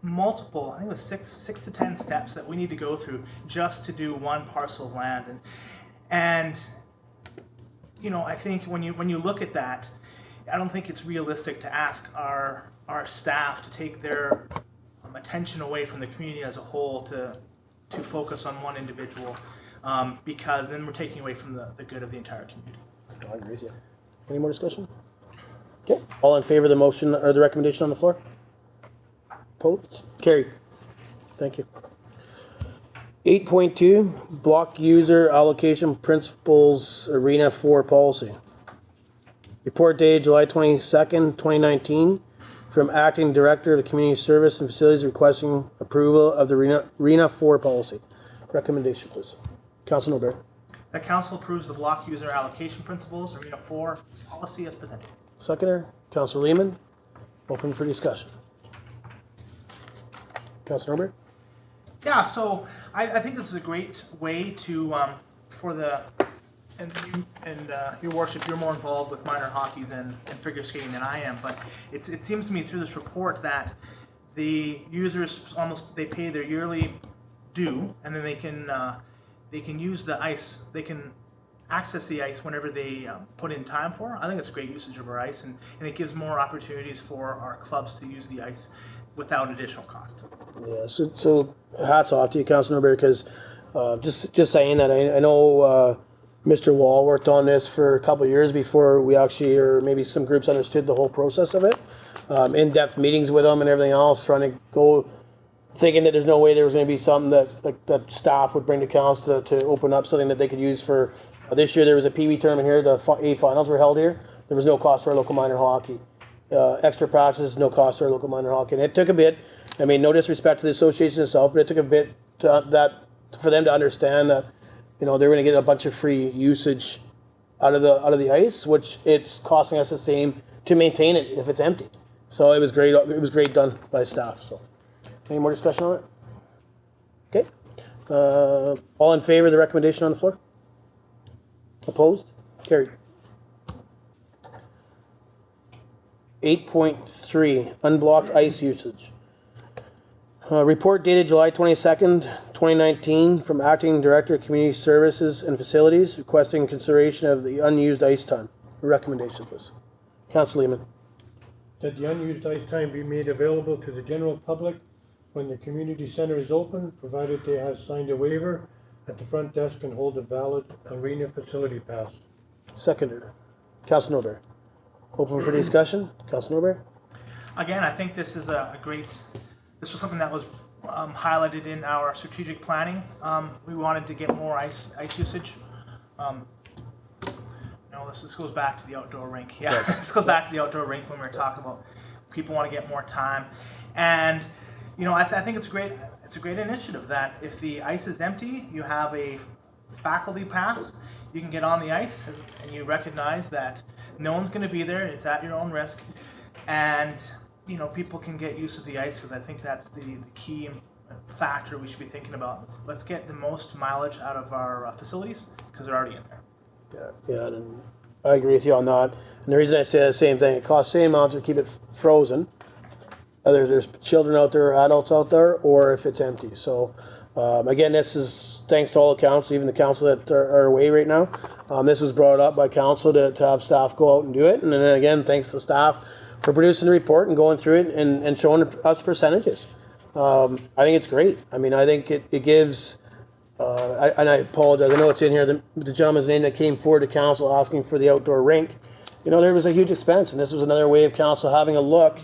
multiple, I think it was six to 10 steps that we need to go through just to do one parcel of land, and I think when you look at that, I don't think it's realistic to ask our staff to take their attention away from the community as a whole to focus on one individual, because then we're taking away from the good of the entire community. I agree with you. Any more discussion? Okay. All in favor of the motion or the recommendation on the floor? Opposed? Carried. Thank you. 8.2, block user allocation principles arena 4 policy. Report dated July 22nd, 2019, from Acting Director of the Community Service and Facilities requesting approval of the arena 4 policy. Recommendation, please. Councilor Norbert. The council approves the block user allocation principles, arena 4 policy as presented. Seconder, Councilor Lehman. Open for discussion. Councilor Norbert. Yeah, so I think this is a great way to for the and your worship, you're more involved with minor hockey and figure skating than I am, but it seems to me through this report that the users they pay their yearly due, and then they can use the ice. They can access the ice whenever they put in time for. I think it's a great usage of our ice, and it gives more opportunities for our clubs to use the ice without additional cost. Yeah, so hats off to you, Councilor Norbert, because just saying that, I know Mr. Wall worked on this for a couple of years before we actually, or maybe some groups understood the whole process of it. In-depth meetings with him and everything else, trying to go, thinking that there's no way there was going to be something that staff would bring to council to open up something that they could use for. This year there was a PB tournament here, the A finals were held here. There was no cost to our local minor hockey. Extra practices, no cost to our local minor hockey. And it took a bit, I mean, no disrespect to the association itself, but it took a bit for them to understand that, they're going to get a bunch of free usage out of the ice, which it's costing us the same to maintain it if it's empty. So it was great. It was great done by staff. So, any more discussion on it? Okay. All in favor of the recommendation on the floor? Opposed? Carried. 8.3, unblocked ice usage. Report dated July 22nd, 2019, from Acting Director of Community Services and Facilities requesting consideration of the unused ice time. Recommendation, please. Councilor Lehman. That the unused ice time be made available to the general public when the community center is open, provided they have signed a waiver at the front desk and hold a valid arena facility pass. Seconder. Councilor Norbert. Open for discussion. Councilor Norbert. Again, I think this is this was something that was highlighted in our strategic planning. We wanted to get more ice usage. No, this goes back to the outdoor rink. Yeah, this goes back to the outdoor rink when we were talking about people want to get more time, and I think it's a great initiative that if the ice is empty, you have a faculty pass. You can get on the ice, and you recognize that no one's going to be there. It's at your own risk, and people can get used to the ice, because I think that's the key factor we should be thinking about. Let's get the most mileage out of our facilities, because they're already in there. Yeah, and I agree with you on that. And the reason I say the same thing, it costs the same amount to keep it frozen, whether there's children out there, adults out there, or if it's empty. So again, this is thanks to all the council, even the council that are away right now. This was brought up by council to have staff go out and do it. And then again, thanks to staff for producing the report and going through it and showing us percentages. I think it's great. I mean, I think it gives, and I apologize, I know it's in here, the gentleman's name that came forward to council asking for the outdoor rink. There was a huge expense, and this was another way of council having a look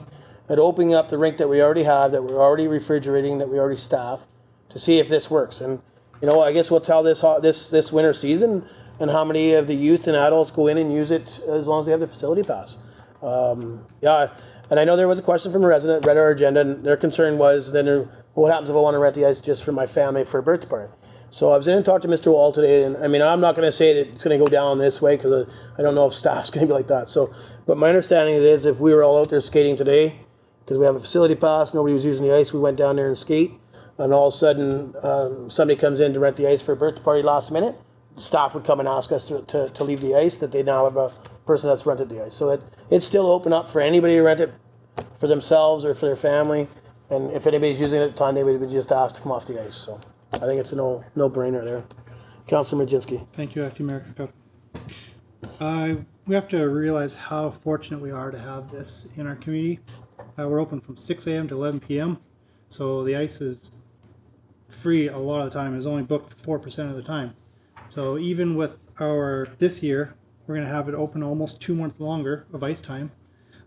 at opening up the rink that we already have, that we're already refrigerating, that we already staff, to see if this works. And I guess we'll tell this winter season and how many of the youth and adults go in and use it as long as they have the facility pass. And I know there was a question from a resident that read our agenda, and their concern was then what happens if I want to rent the ice just for my family for a birthday party. So I was in and talked to Mr. Wall today, and I mean, I'm not going to say that it's going to go down this way, because I don't know if staff's going to be like that. So, but my understanding is if we were all out there skating today, because we have a facility pass, nobody was using the ice, we went down there and skate, and all of a sudden somebody comes in to rent the ice for a birthday party last minute, staff would come and ask us to leave the ice, that they now have a person that's rented the ice. So it's still open up for anybody to rent it for themselves or for their family, and if anybody's using it at the time, they would just ask to come off the ice. So I think it's a no-brainer there. Councilor Majinski. Thank you, Acting Mayor Cook. We have to realize how fortunate we are to have this in our community. We're open from 6 a.m. to 11 p.m. So the ice is free a lot of the time. It's only booked 4% of the time. So even with this year, we're going to have it open almost 2 months longer of ice time.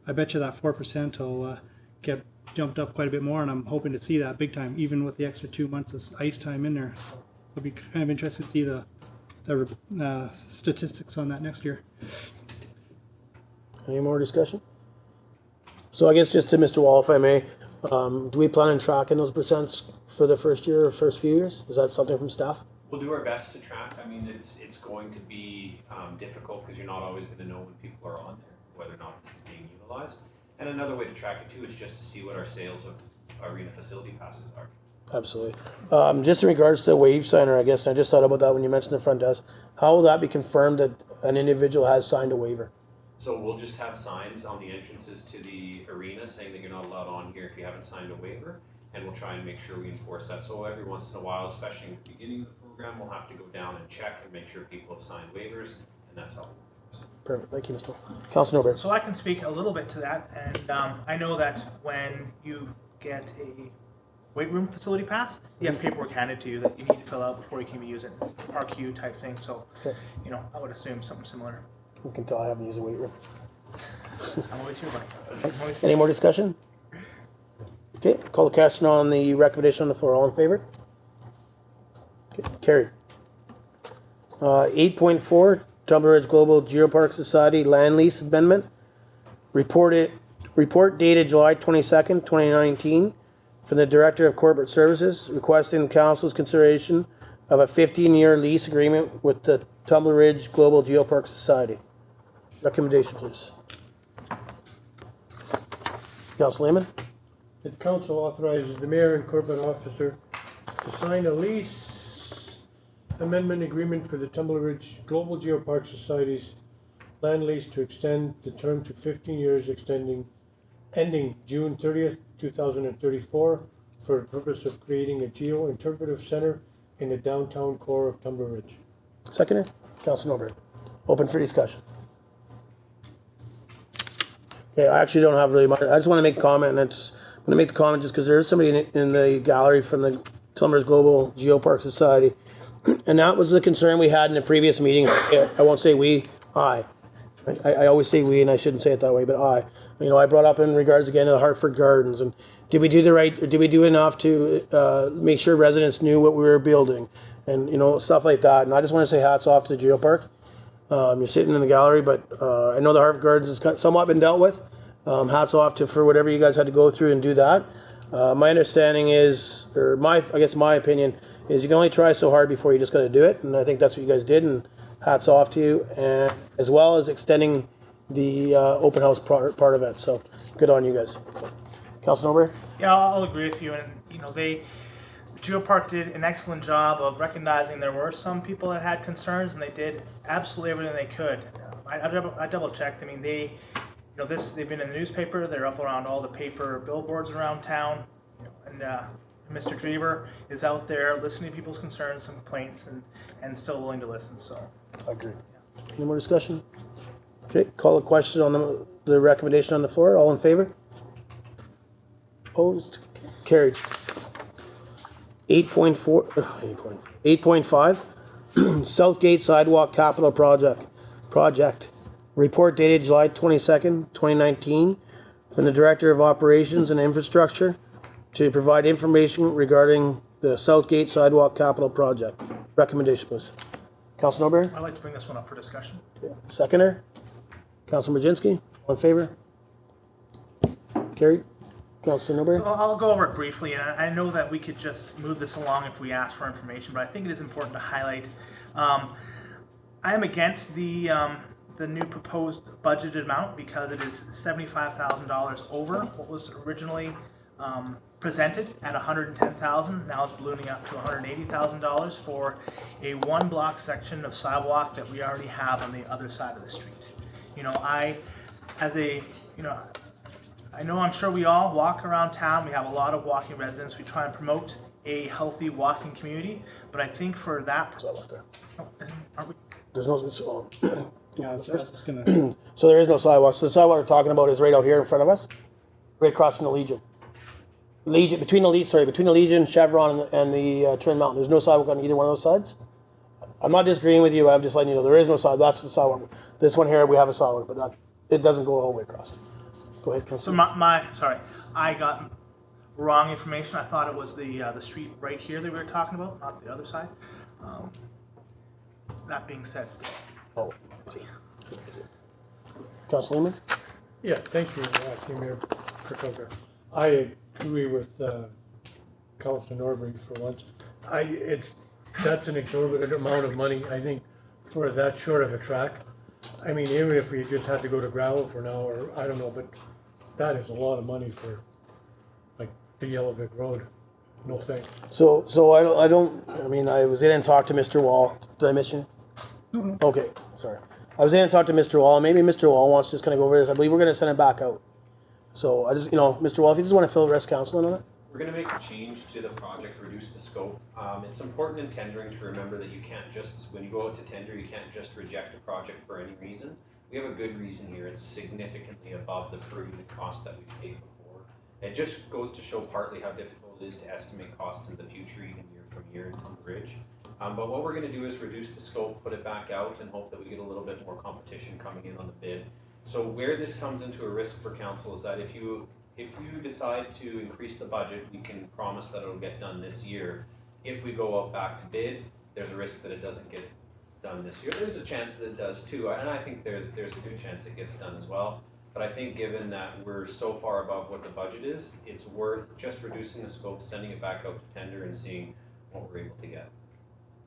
I bet you that 4% will get jumped up quite a bit more, and I'm hoping to see that big time, even with the extra 2 months of ice time in there. I'll be kind of interested to see the statistics on that next year. Any more discussion? So I guess just to Mr. Wall, if I may, do we plan on tracking those percents for the first year or first few years? Is that something from staff? We'll do our best to track. I mean, it's going to be difficult, because you're not always going to know when people are on there, whether or not this is being utilized. And another way to track it too is just to see what our sales of arena facility passes are. Absolutely. Just in regards to the wave signer, I guess, and I just thought about that when you mentioned the front desk, how will that be confirmed that an individual has signed a waiver? So we'll just have signs on the entrances to the arena saying that you're not allowed on here if you haven't signed a waiver, and we'll try and make sure we enforce that. So every once in a while, especially in the beginning of the program, we'll have to go down and check and make sure people have signed waivers, and that's how we enforce it. Perfect. Thank you, Mr. Wall. Councilor Norbert. So I can speak a little bit to that, and I know that when you get a weight room facility pass, you have paperwork handed to you that you need to fill out before you can even use it. It's a park type thing, so Okay. I would assume something similar. You can tell I haven't used a weight room. I'm always here, buddy. Any more discussion? Okay, call the question on the recommendation on the floor. All in favor? Okay, carried. 8.4, Tumbler Ridge Global Geopark Society Land Lease Amendment. Report dated July 22nd, 2019, from the Director of Corporate Services, requesting Council's consideration of a 15-year lease agreement with the Tumbler Ridge Global Geopark Society. Recommendation, please. Council Lehman. That council authorizes the mayor and corporate officer to sign a lease amendment agreement for the Tumbler Ridge Global Geopark Society's land lease to extend the term to 15 years, ending June 30th, 2034, for the purpose of creating a geo-interpretive center in the downtown core of Tumbler Ridge. Seconder, Council Norbert. Open for discussion. Okay, I actually don't have really much. I just want to make a comment, and I'm going to make the comment just because there is somebody in the gallery from the Tumbler Ridge Global Geopark Society, and that was the concern we had in the previous meeting. I won't say we, I always say we, and I shouldn't say it that way, but I brought up in regards again to the Hartford Gardens, and did we do enough to make sure residents knew what we were building, and stuff like that. And I just want to say hats off to the Geopark. You're sitting in the gallery, but I know the Harvard Gardens has somewhat been dealt with. Hats off to for whatever you guys had to go through and do that. My understanding is, or my opinion is, you can only try so hard before you just got to do it, and I think that's what you guys did. And hats off to you, and as well as extending the open house part of it. So good on you guys. Councilor Norbury? Yeah, I'll agree with you. And GeoPark did an excellent job of recognizing there were some people that had concerns, and they did absolutely everything they could. I double checked. I mean, they've been in the newspaper. They're up around all the paper billboards around town, and Mr. Drever is out there listening to people's concerns and complaints, and still willing to listen. So I agree. Any more discussion? Okay, call a question on the recommendation on the floor. All in favor? Opposed? Carried. 8.5 Southgate Sidewalk Capital Project. Report dated July 22nd, 2019 from the Director of Operations and Infrastructure to provide information regarding the Southgate Sidewalk Capital Project. Recommendation, please. Councilor Norbury? I'd like to bring this one up for discussion. Okay. Seconder? Councilor Majinski? All in favor? Carried. Councilor Norbury? So I'll go over it briefly, and I know that we could just move this along if we ask for information, but I think it is important to highlight. I am against the new proposed budgeted amount because it is $75,000 over what was originally presented at $110,000. Now it's ballooning up to $180,000 for a one-block section of sidewalk that we already have on the other side of the street. I know I'm sure we all walk around town. We have a lot of walking residents. We try and promote a healthy walking community, but I think for that, Sidewalk there. aren't we? There's no. Yeah, I was just gonna. So there is no sidewalk. So the sidewalk we're talking about is right out here in front of us, right across from the Legion. Between the Legion, Chevron, and the Twin Mountain. There's no sidewalk on either one of those sides. I'm not disagreeing with you. I'm just letting you know there is no sidewalk. That's the sidewalk. This one here we have a sidewalk, but it doesn't go all the way across. Go ahead, So Councilor. I got wrong information. I thought it was the street right here that we were talking about, not the other side. That being said, still. Oh, Councilor Lehman? Yeah, thank you, Premier Kirkhofer. I agree with Councilor Norbury for once. That's an exorbitant amount of money, I think, for that short of a track. I mean, even if we just had to go to gravel for now, or I don't know, but that is a lot of money for, like, the Yellow Brick Road. No thanks. So I was in and talked to Mr. Wall. Did I miss you? No. Okay, sorry. I was in and talked to Mr. Wall. Maybe Mr. Wall wants to just kind of go over this. I believe we're going to send it back out. So I just, Mr. Wall, if you just want to fill the rest council in on it. We're going to make a change to the project, reduce the scope. It's important in tendering to remember that you can't just, when you go out to tender, you can't just reject a project for any reason. We have a good reason here. It's significantly above the per unit cost that we've paid before. It just goes to show partly how difficult it is to estimate cost in the future, even year from year in Tumbler Ridge. But what we're going to do is reduce the scope, put it back out, and hope that we get a little bit more competition coming in on the bid. So where this comes into a risk for council is that if you decide to increase the budget, we can promise that it'll get done this year. If we go out back to bid, there's a risk that it doesn't get done this year. There's a chance that it does too, and I think there's a good chance it gets done as well. But I think given that we're so far above what the budget is, it's worth just reducing the scope, sending it back out to tender, and seeing what we're able to get.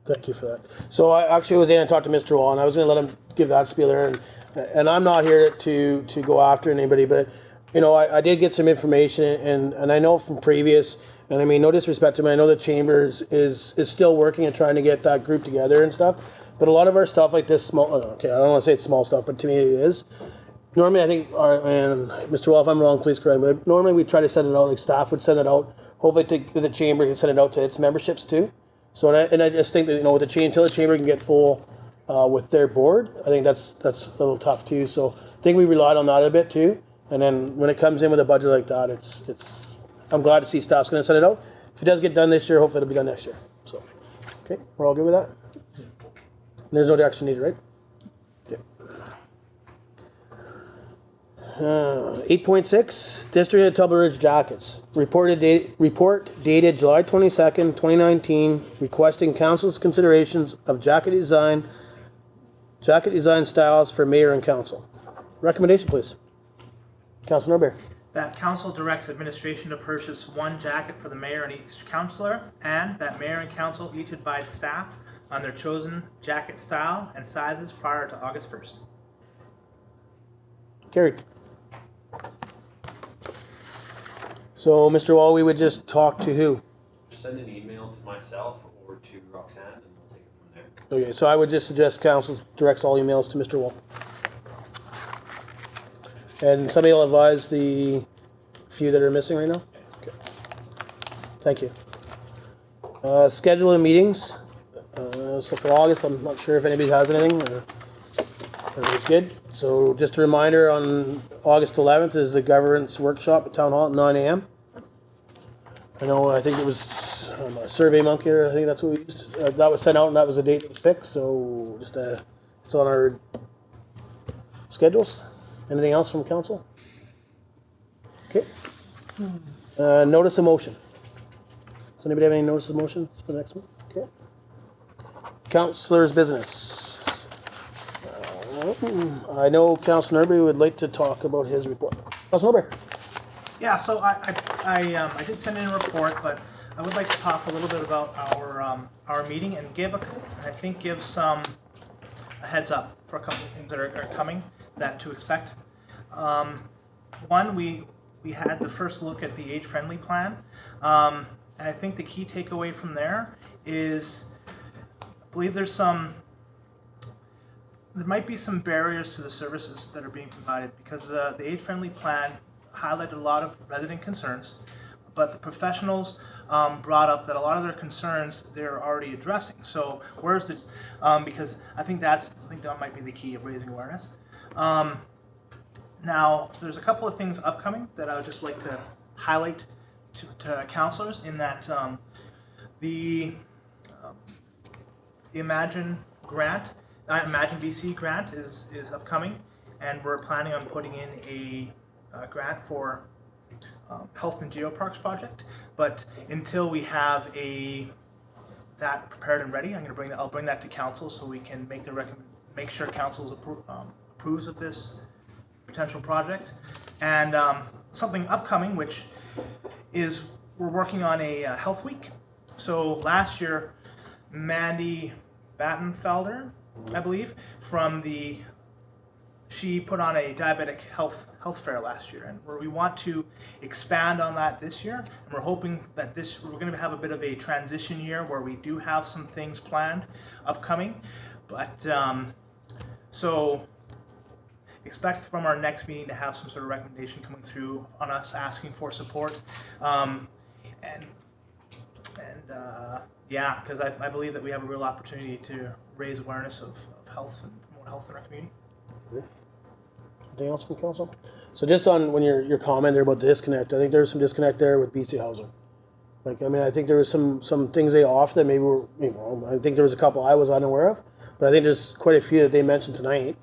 Thank you for that. So I actually was in and talked to Mr. Wall, and I was going to let him give that spiel there. And I'm not here to go after anybody, but I did get some information, and I know from previous, and I mean, no disrespect to him, I know the chamber is still working and trying to get that group together and stuff. But a lot of our stuff like this small, okay, I don't want to say it's small stuff, but to me it is. Normally, I think, and Mr. Wall, if I'm wrong, please correct me. But normally we try to send it out, like staff would send it out. Hopefully the chamber can send it out to its memberships too. So and I just think that with until the chamber can get full with their board, I think that's a little tough too. So I think we relied on that a bit too. And then when it comes in with a budget like that, it's I'm glad to see staff's going to send it out. If it does get done this year, hopefully it'll be done next year. So okay, we're all good with that. There's no action needed, right? Okay. 8.6 District of Tumbler Ridge Jackets. Report dated July 22nd, 2019, requesting council's considerations of jacket design Jacket design styles for mayor and council. Recommendation, please. Councilor Norberg. That council directs administration to purchase one jacket for the mayor and each councillor, and that mayor and council each advise staff on their chosen jacket style and sizes prior to August 1st. Carried. So, Mr. Wall, we would just talk to who? Send an email to myself or to Roxanne, and we'll take it from there. Okay, so I would just suggest council directs all emails to Mr. Wall. And somebody will advise the few that are missing right now? Okay. Thank you. Schedule of meetings. So for August, I'm not sure if anybody has anything. Everything's good. So just a reminder, on August 11th is the governance workshop at Town Hall at 9 a.m. I think it was a Survey Monkey, I think that's what we used. That was sent out and that was the date that was picked. So just it's on our schedules. Anything else from council? Okay. Notice of motion. Does anybody have any notice of motion for the next one? Okay. Councillor's business. I know Councillor Norby would like to talk about his report. Councillor Norby. Yeah, so I did send in a report, but I would like to talk a little bit about our meeting and give some a heads up for a couple of things that are coming that to expect. One, we had the first look at the age-friendly plan, and I think the key takeaway from there is, I believe there might be some barriers to the services that are being provided because the age-friendly plan highlighted a lot of resident concerns, but the professionals brought up that a lot of their concerns they're already addressing. So where's this? Because I think that might be the key of raising awareness. Now, there's a couple of things upcoming that I would just like to highlight to councillors in that the Imagine grant, Imagine BC grant is upcoming, and we're planning on putting in a grant for health and geoparks project. But until we have that prepared and ready, I'll bring that to council so we can make sure council approves of this potential project. And something upcoming, which is we're working on a health week. So last year, Mandy Battenfelder, I believe, she put on a diabetic health fair last year, and where we want to expand on that this year, and we're hoping that we're going to have a bit of a transition year where we do have some things planned upcoming, but so expect from our next meeting to have some sort of recommendation coming through on us asking for support, yeah, because I believe that we have a real opportunity to raise awareness of health and promote health in our community. Anything else from council? So just on when your comment there about the disconnect, I think there's some disconnect there with BC Housing. I think there was some things they offer that maybe were, I think there was a couple I was unaware of, but I think there's quite a few that they mentioned tonight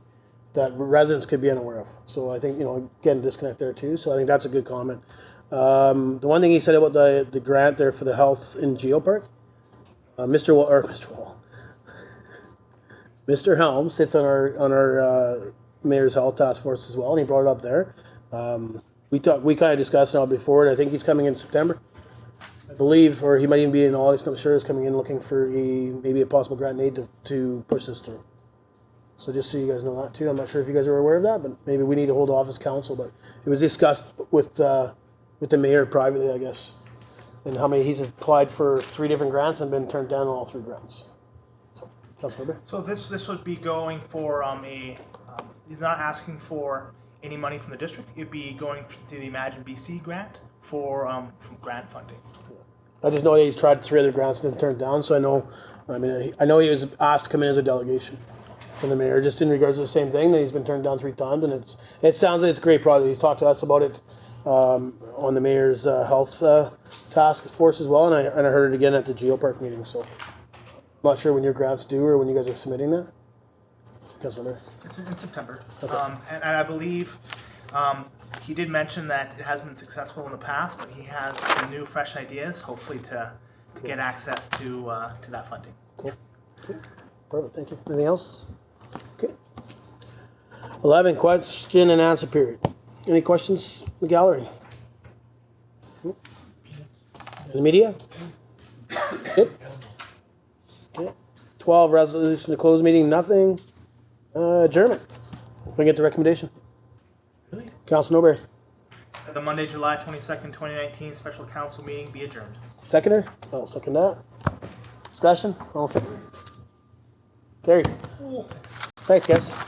that residents could be unaware of. So I think, again, disconnect there too. So I think that's a good comment. The one thing he said about the grant there for the health in Geopark, Mr. Helm sits on our Mayor's Health Task Force as well, and he brought it up there. We kind of discussed it all before, and I think he's coming in September, I believe, or he might even be in August. I'm not sure. He's coming in looking for maybe a possible grant aid to push this through. So just so you guys know that too. I'm not sure if you guys are aware of that, but maybe we need to hold off as council. But it was discussed with the mayor privately, I guess, and how many he's applied for 3 different grants and been turned down on all 3 grants. So, Councilor. So this would be going for he's not asking for any money from the district. It'd be going to the Imagine BC grant for from grant funding. I just know that he's tried 3 other grants and been turned down. So I know he was asked to come in as a delegation from the mayor, just in regards to the same thing, that he's been turned down 3 times, and it sounds like it's a great project. He's talked to us about it on the mayor's health task force as well, and I heard it again at the Geopark meeting. So I'm not sure when your grant's due or when you guys are submitting that. Councilor. It's in September, Okay. and I believe he did mention that it has been successful in the past, but he has some new, fresh ideas, hopefully to get access to that funding. Cool. Perfect. Thank you. Anything else? Okay. 11, question and answer period. Any questions in the gallery? In the media? Good. Okay. 12, resolution to close meeting, nothing. Adjournment. If we get the recommendation. Council Noberry. The Monday, July 22nd, 2019 special council meeting be adjourned. Seconder? I'll second that. Discussion? All in favor? Carried. Thanks, guys.